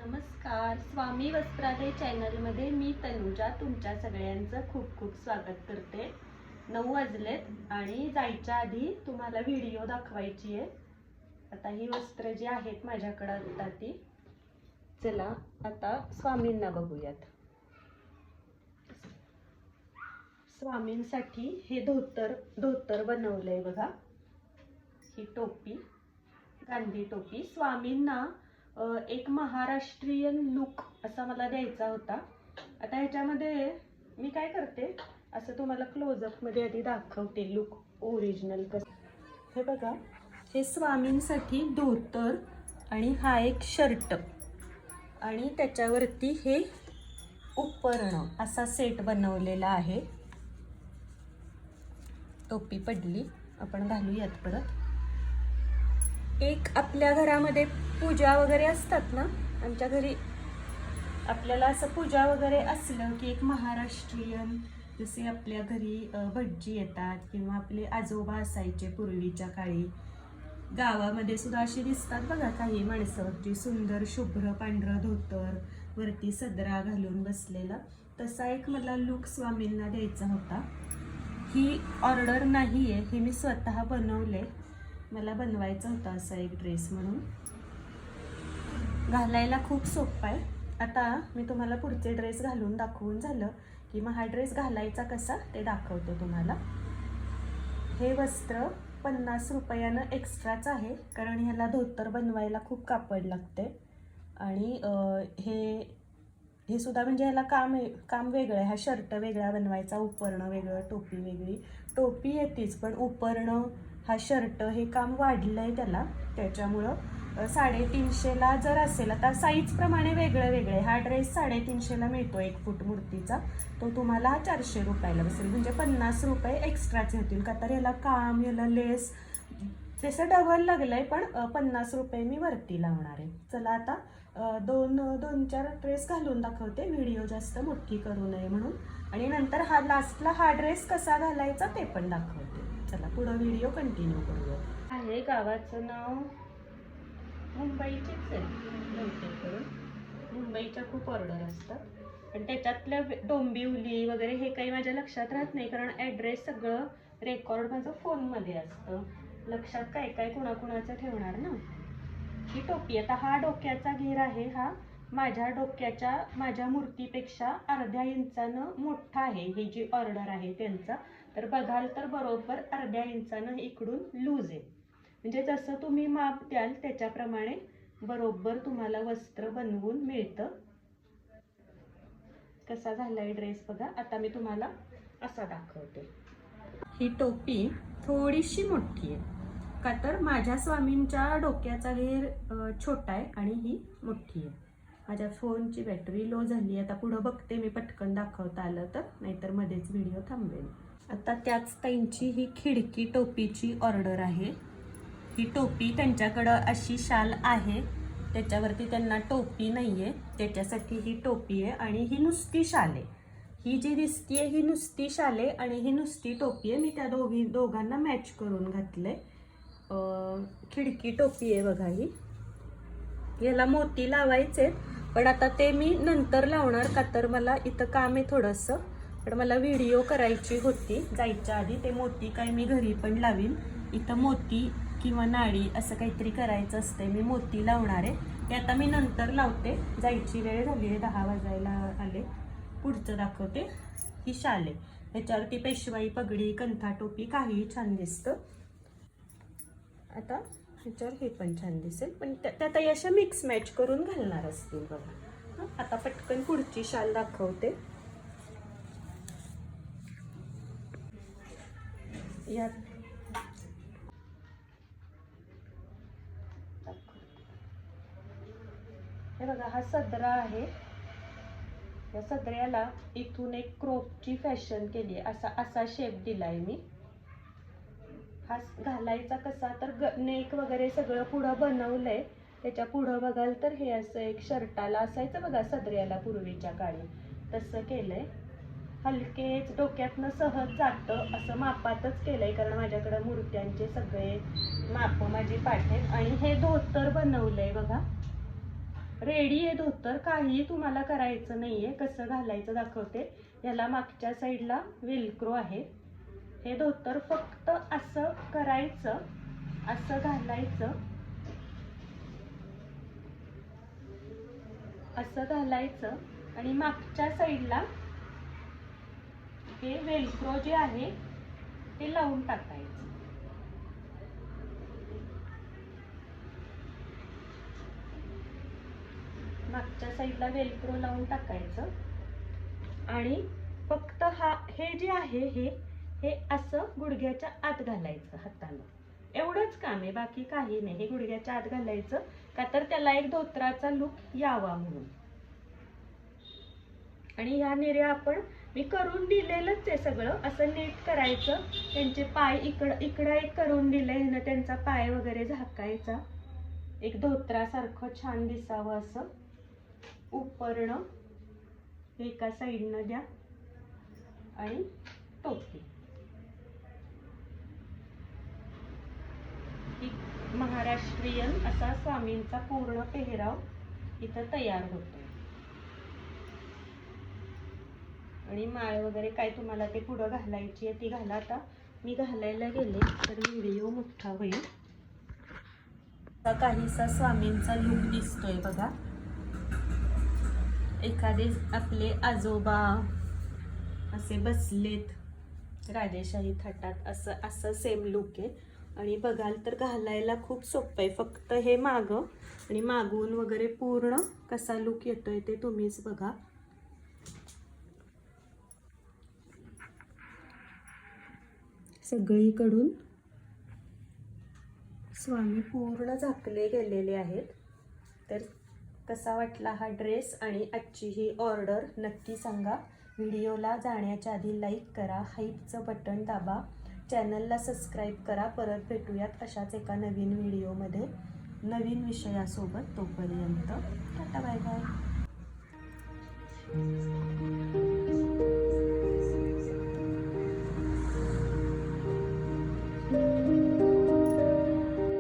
नमस्कार. स्वामी वस्त्रालय चॅनलमध्ये मी तनुजा तुमच्या सगळ्यांचं खूप खूप स्वागत करते. 9 वाजलेत आणि जायच्या आधी तुम्हाला व्हिडिओ दाखवायची आहे. आता ही वस्त्र जी आहेत माझ्याकडे आता ती चला आता स्वामींना बघूयात. स्वामींसाठी हे धोतर बनवलंय बघा. ही टोपी, गांधी टोपी स्वामींना एक महाराष्ट्रीयन लुक असा मला द्यायचा होता. आता ह्याच्यामध्ये मी काय करते, असं तुम्हाला क्लोजअप मध्ये आधी दाखवते लुक ओरिजिनल कसं. हे बघा, हे स्वामींसाठी धोतर आणि हा एक शर्ट आणि त्याच्यावरती हे उपरण असा सेट बनवलेला आहे. टोपी पडली, आपण घालूयात परत. एक आपल्या घरामध्ये पूजा वगैरे असतात ना, आमच्या घरी आपल्याला असं पूजा वगैरे असलं की एक महाराष्ट्रीयन, जसे आपल्या घरी भटजी येतात किंवा आपले आजोबा असायचे पूर्वीच्या काळी, गावामध्ये सुद्धा अशी दिसतात बघा काही माणसं जी सुंदर शुभ्र पांढरं धोतर वरती सदरा घालून बसलेला, तसा एक मला लुक स्वामींना द्यायचा होता. ही ऑर्डर नाही आहे, हे मी स्वतः बनवले. मला बनवायचा होता असा एक ड्रेस, म्हणून घालायला खूप सोपा आहे. आता मी तुम्हाला पुढचे ड्रेस घालून दाखवून झालं की मग हा ड्रेस घालायचा कसा ते दाखवते तुम्हाला. हे वस्त्र 50 रुपयानं एक्स्ट्राच आहे, कारण ह्याला धोतर बनवायला खूप कापड लागते. आणि हे सुद्धा म्हणजे ह्याला काम वेगळं आहे. हा शर्ट वेगळा बनवायचा, उपरणं वेगळं, टोपी वेगळी. टोपी येतेच पण उपरणं, हा शर्ट, हे काम वाढलंय त्याला. त्याच्यामुळं 350ला जर असेल, आता साईज प्रमाणे वेगळं वेगळे. हा ड्रेस 350ला मिळतो 1 फूट मूर्तीचा, तो तुम्हाला 400 रुपयाला बसेल. म्हणजे 50 रुपये एक्स्ट्राचे होतील का, तर ह्याला काम, ह्याला लेस तसं डबल लागलंय, पण 50 रुपये मी वरती लावणार आहे. चला आता 2-4 ड्रेस घालून दाखवते, व्हिडिओ जास्त मोठी करू नये म्हणून. आणि नंतर हा लास्टला हा ड्रेस कसा घालायचा ते पण दाखवते. चला पुढं व्हिडिओ कंटिन्यू करूया. आहे गावाचं नाव मुंबईचीच आहे बहुतेक करून. मुंबईच्या खूप ऑर्डर असतात आणि त्याच्यातल्या डोंबिवली वगैरे हे काही माझ्या लक्षात राहत नाही, कारण ॲड्रेस सगळं रेकॉर्ड माझं फोनमध्ये असतं. लक्षात काय काय कुणाकुणाचं ठेवणार ना. ही टोपी, आता हा डोक्याचा घेर आहे, हा माझ्या मूर्तीपेक्षा अर्ध्या इंचानं मोठा आहे. ही जी ऑर्डर आहे त्यांचा, तर बघाल तर बरोबर अर्ध्या इंचानं इकडून लूज आहे. म्हणजे जसं तुम्ही माप द्याल त्याच्याप्रमाणे बरोबर तुम्हाला वस्त्र बनवून मिळतं. कसा झालाय ड्रेस बघा. आता मी तुम्हाला असा दाखवते. ही टोपी थोडीशी मोठी आहे, का तर माझ्या स्वामींच्या डोक्याचा घेर छोटा आहे आणि ही मोठी आहे. माझ्या फोनची बॅटरी लो झाली. आता पुढं बघते मी, पटकन दाखवता आलं तर, नाहीतर मध्येच व्हिडिओ थांबवेल. आता त्याच त्यांची ही खिडकी टोपीची ऑर्डर आहे. ही टोपी त्यांच्याकडं अशी शाल आहे, त्याच्यावरती त्यांना टोपी नाहीये, त्याच्यासाठी ही टोपी आहे. आणि ही नुसती शाल आहे. ही जी दिसतीये ही नुसती शाल आहे आणि ही नुसती टोपी आहे. मी त्या दोघांना मॅच करून घातले. खिडकी टोपी आहे बघा ही. याला मोती लावायचे, पण आता ते मी नंतर लावणार, का तर मला इथं काम आहे थोडंसं, पण मला व्हिडिओ करायची होती जायच्या आधी. ते मोती काय मी घरी पण लावीन. इथं मोती किंवा नाडी असं काहीतरी करायचं असते, मी मोती लावणार आहे. ते आता मी नंतर लावते, जायची वेळ झाली आहे, 10 वाजायला आले. पुढचं दाखवते. ही शाल आहे, ह्याच्यावरती पेशवाई पगडी, कंथा टोपी काहीही छान दिसतं. आता ह्याच्यावर हे पण छान दिसेल, पण त्यात अशा मिक्स मॅच करून घालणार असतील बघा. आता पटकन पुढची शाल दाखवते. यात हे बघा, हा सदरा आहे. या सदऱ्याला इथून एक क्रोपची फॅशन केली आहे, असा शेप दिलाय मी. हा घालायचा कसा, तर नेक वगैरे सगळं पुढं बनवलंय. त्याच्या पुढं बघाल तर हे असं एक शर्टाला असायचं बघा सदऱ्याला पूर्वीच्या काळी, तसं केलंय. हलकेच डोक्यातनं सहज जातं असं मापातच केलंय, कारण माझ्याकडे मूर्त्यांचे सगळे माप माझी पाठ आहेत. आणि हे धोतर बनवलंय बघा. रेडी आहे धोतर, काही तुम्हाला करायचं नाहीये. कसं घालायचं दाखवते. याला मागच्या साईडला वेलक्रो आहे. हे धोतर फक्त असं करायचं, असं घालायचं, असं घालायचं आणि मागच्या साईडला हे वेलक्रो जे आहे ते लावून टाकायचं. मागच्या साईडला वेलक्रो लावून टाकायचं आणि फक्त हे जे आहे हे असं गुडघ्याच्या आत घालायचं हातानं. एवढंच काम आहे, बाकी काही नाही. हे गुडघ्याच्या आत घालायचं का तर त्याला एक धोतराचा लुक यावा म्हणून. आणि ह्या निर्या मी करून दिलेलंच आहे सगळं. असं नीट करायचं. त्यांचे पाय इकडं एक करून दिलंय ह्यानं, त्यांचा पाय वगैरे झाकायचा. एक धोत्रासारखं छान दिसावं असं उपरणं एका साईडनं द्या आणि टोपी. महाराष्ट्रीयन असा स्वामींचा पूर्ण पेहराव इथं तयार होतो. आणि माळ वगैरे काय तुम्हाला ते पुढं घालायची आहे ती घाला. आता मी घालायला गेले तर व्हिडिओ मोठा होईल. काहीसा स्वामींचा लुक दिसतोय बघा. एखादे आपले आजोबा असे बसलेत राजेशाही थाटात, असं सेम लुक आहे. आणि बघाल तर घालायला खूप सोपं आहे. फक्त हे मागं आणि मागून वगैरे पूर्ण कसा लुक येतोय ते तुम्हीच बघा. सगळीकडून स्वामी पूर्ण झाकले गेलेले आहेत. तर कसा वाटला हा ड्रेस आणि आजची ही ऑर्डर नक्की सांगा. व्हिडिओला जाण्याच्या आधी लाईक करा, हाईपचं बटन दाबा, चॅनलला सबस्क्राईब करा. परत भेटूयात अशाच एका नवीन व्हिडिओमध्ये नवीन विषयासोबत. तोपर्यंत टाटा बाय बाय.